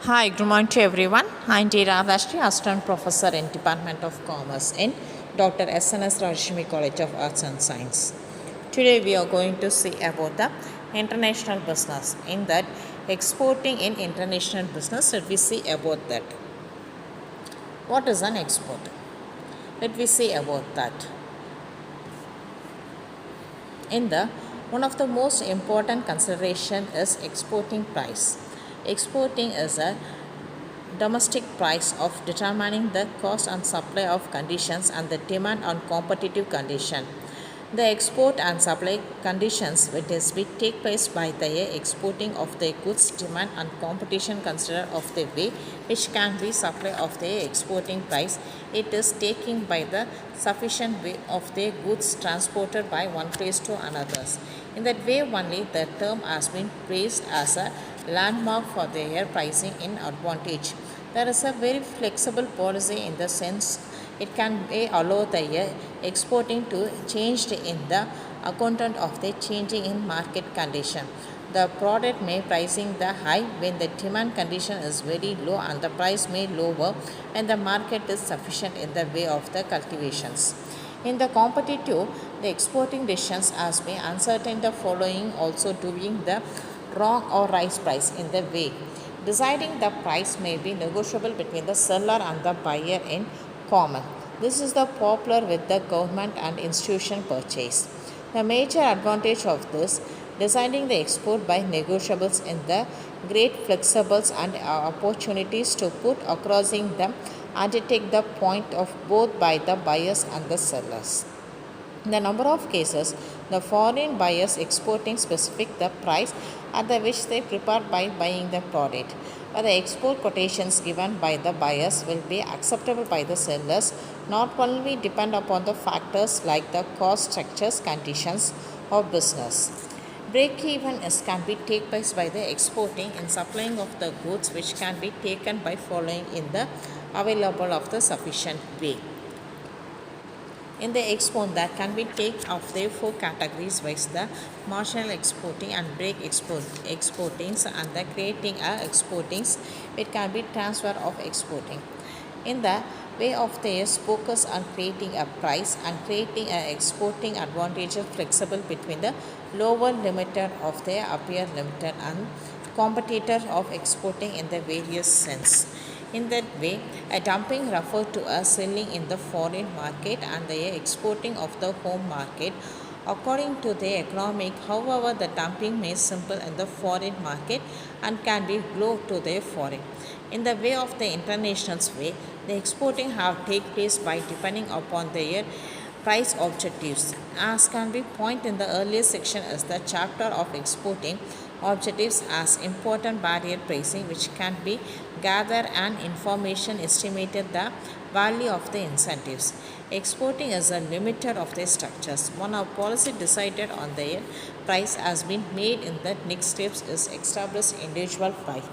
Hi, good morning to everyone. I'm Dr.D.Radhasri, Assistant Professor in Department of Commerce in Dr. SNS Rajashmi College of Arts and Science. Today we are going to see about the international business. In that, exporting in international business, let we see about that. What is an export? Let we see about that. In the one of the most important consideration is exporting price. Exporting is a domestic price of determining the cost and supply of conditions and the demand on competitive condition. The export and supply conditions which is we take place by the exporting of the goods demand and competition consider of the way which can be supply of the exporting price. It is taking by the sufficient way of the goods transported by one place to another. In that way only the term has been praised as a landmark for their pricing in advantage. There is a very flexible policy in the sense it can be allow the exporting to change in the accountant of the changing in market condition. The product may pricing the high when the demand condition is very low and the price may lower when the market is sufficient in the way of the cultivations. In the competitive, the exporting decisions has been uncertain the following also doing the wrong or right price in the way. Deciding the price may be negotiable between the seller and the buyer in common. This is the popular with the government and institution purchase. The major advantage of this deciding the export by negotiables in the great flexibles and opportunities to put across them and to take the point of both by the buyers and the sellers. In the number of cases, the foreign buyers exporting specific the price at the which they prepare by buying the product. But the export quotations given by the buyers will be acceptable by the sellers, not only depend upon the factors like the cost structures, conditions of business. Break even is can be taken place by the exporting and supplying of the goods which can be taken by following in the available of the sufficient way. In the export that can be taken of the four categories wise the marginal exporting and break exportings and the creating a exportings it can be transfer of exporting. In the way of this focus on creating a price and creating a exporting advantages flexible between the lower limiter of the upper limiter and competitor of exporting in the various sense. In that way, a dumping refers to a selling in the foreign market and the exporting of the home market. According to the economic, however, the dumping may simple in the foreign market and can be low to the foreign. In the way of the international way, the exporting have take place by depending upon their price objectives. As can be pointed in the earlier section as the chapter of exporting objectives as important barrier pricing which can be gather and information estimated the value of the incentives. Exporting is a limiter of the structures. One of policy decided on the price has been made in the next steps is established individual price.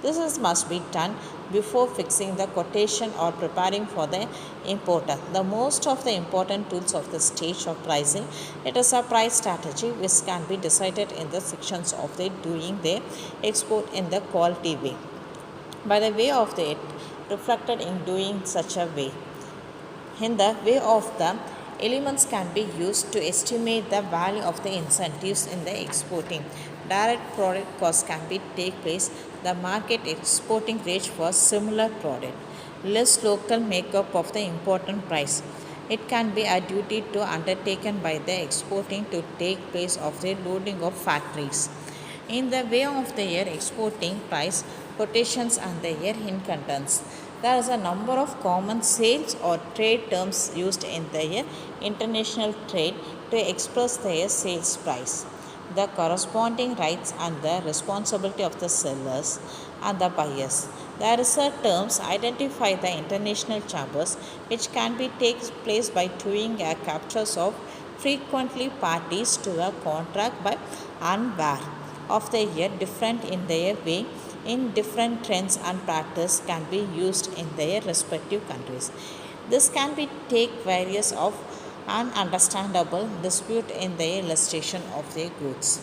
This must be done before fixing the quotation or preparing for the importer. The most of the important tools of the stage of pricing, it is a price strategy which can be decided in the sections of the doing the export in the quality way. By the way of the it reflected in doing such a way. In the way of the elements can be used to estimate the value of the incentives in the exporting. Direct product cost can be take place. The market exporting rate for similar product. Less local makeup of the important price. It can be a duty to undertaken by the exporting to take place of the loading of factories. In the way of the year exporting price quotations and the year in contents. There is a number of common sales or trade terms used in the year international trade to express their sales price. The corresponding rights and the responsibility of the sellers and the buyers. There is a terms identify the international chambers which can be takes place by doing a captures of frequently parties to a contract by and where of the year different in their way in different trends and practice can be used in their respective countries. This can be take various of ununderstandable dispute in the illustration of their goods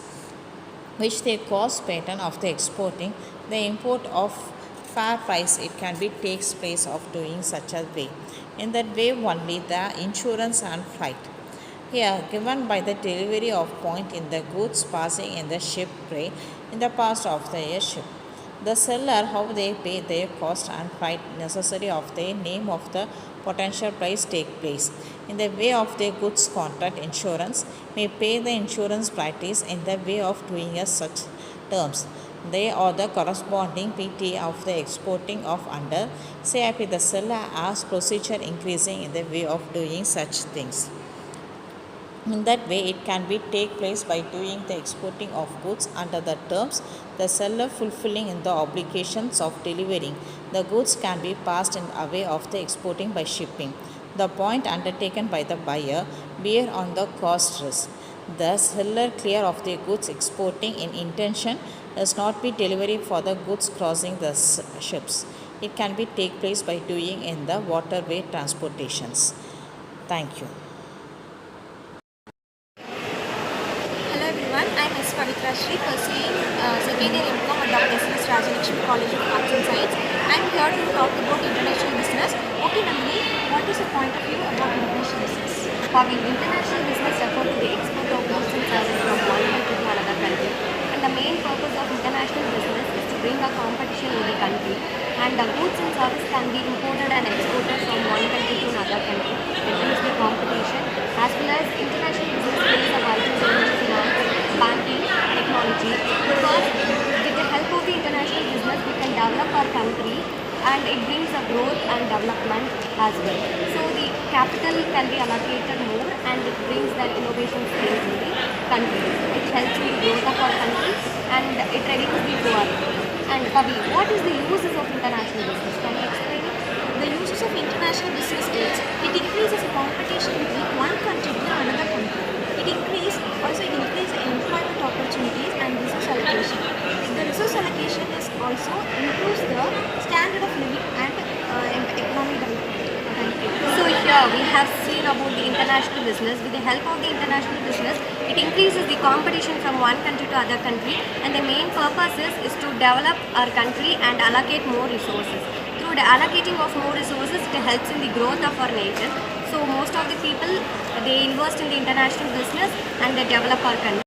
which they cause pattern of the exporting the import of fair price, it can be takes place of doing such a way. In that way only the insurance and freight. Here, given by the delivery of point in the goods passing in the ship tray in the past of the ship. The seller, how they pay their cost and freight necessary of the name of the potential price take place. In the way of the goods contract insurance may pay the insurance parties in the way of doing as such terms. They are the corresponding PT of the exporting of under CIP the seller as procedure increasing in the way of doing such things. In that way, it can be take place by doing the exporting of goods under the terms, the seller fulfilling in the obligations of delivering. The goods can be passed in away of the exporting by shipping. The point undertaken by the buyer bear on the cost risk. The seller clear of the goods exporting in intention does not be delivery for the goods crossing the ships. It can be take place by doing in the waterway transportations. Thank you. Hello everyone, I am Dr.D.Radhasri, pursuing second year MCom at Dr.D.Radhasri College of Arts and Science. I am here to talk about international business. Okay Nandini, what is your point of view about international business? Having international business refer to the export of goods and services from one country to another country. And the main purpose of international business is to bring a competition in the country. And the goods and services can be imported and exported from one country to another country. Reduce the competition as well as international business plays a vital role in finance, banking, technology, because with the help of the international business we can develop our country and it brings a growth and development as well. So the capital can be allocated more and it brings the innovation skills in the country. It helps in the growth of our country and it reduces the poverty. And Kavi, what is the uses of international business? Can you explain it? The uses of international business is it increases competition between one country to another country. It increases employment opportunities and resource allocation. The resource allocation is also improves the standard of living and economic development. Thank you. So here we have seen about the international business. With the help of the international business, it increases the competition from one country to other country, and the main purpose is to develop our country and allocate more resources. Through the allocating of more resources, it helps in the growth of our nation. So most of the people, they invest in the international business and they develop our country.